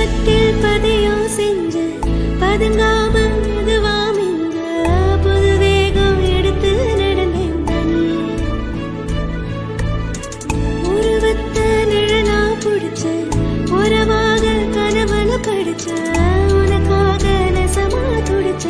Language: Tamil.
பருவத்தில் பதியம் செஞ்ச பதுங்காம இதுவா மிஞ்ச புது வேகம் எடுத்து நடந்தேன் உருவத்த நிழலா பிடிச்ச உறவாக கனவுல படிச்ச உனக்காக நெசமா துடிச்ச